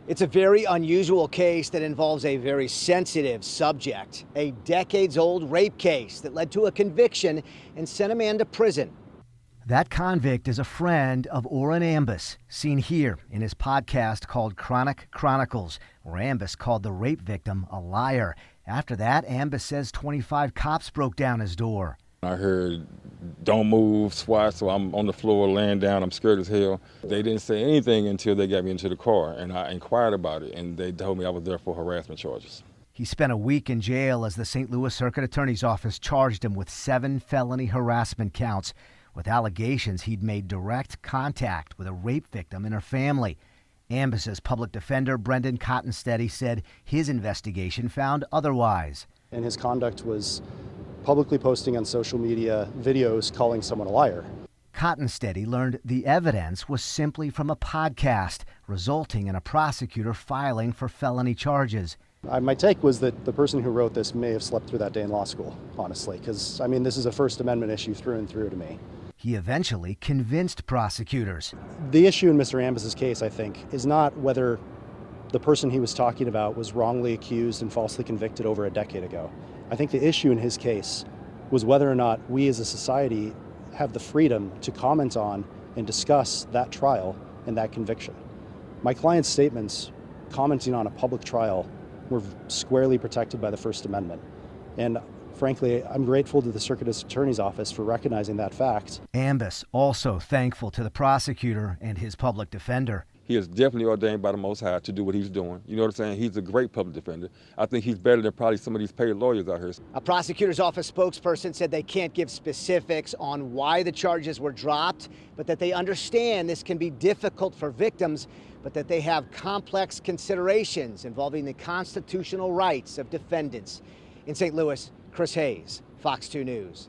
It's a very unusual case that involves a very sensitive subject, a decades-old rape case that led to a conviction and sent a man to prison. That convict is a friend of Oren Ambus, seen here in his podcast called Chronic Chronicles, where Ambus called the rape victim a liar. After that, Ambus says 25 cops broke down his door. I heard, "Don't move," SWAT, so I'm on the floor laying down. I'm scared as hell. They didn't say anything until they got me into the car, and I inquired about it, and they told me I was there for harassment charges. He spent a week in jail as the St. Louis Circuit Attorney's Office charged him with 7 felony harassment counts, with allegations he'd made direct contact with a rape victim and her family. Ambus's public defender, Brendan Cottonsteady, said his investigation found otherwise. And his conduct was publicly posting on social media videos calling someone a liar. Cottonsteady learned the evidence was simply from a podcast, resulting in a prosecutor filing for felony charges. My take was that the person who wrote this may have slept through that day in law school, honestly, because, this is a First Amendment issue through and through to me. He eventually convinced prosecutors. The issue in Mr. Ambus's case, I think, is not whether the person he was talking about was wrongly accused and falsely convicted over a decade ago. I think the issue in his case was whether or not we as a society have the freedom to comment on and discuss that trial and that conviction. My client's statements commenting on a public trial were squarely protected by the First Amendment. And frankly, I'm grateful to the Circuit Attorney's Office for recognizing that fact. Ambus also thankful to the prosecutor and his public defender. He is definitely ordained by the Most High to do what he's doing. You know what I'm saying? He's a great public defender. I think he's better than probably some of these paid lawyers out here. A prosecutor's office spokesperson said they can't give specifics on why the charges were dropped, but that they understand this can be difficult for victims, but that they have complex considerations involving the constitutional rights of defendants. In St. Louis, Chris Hayes, Fox 2 News.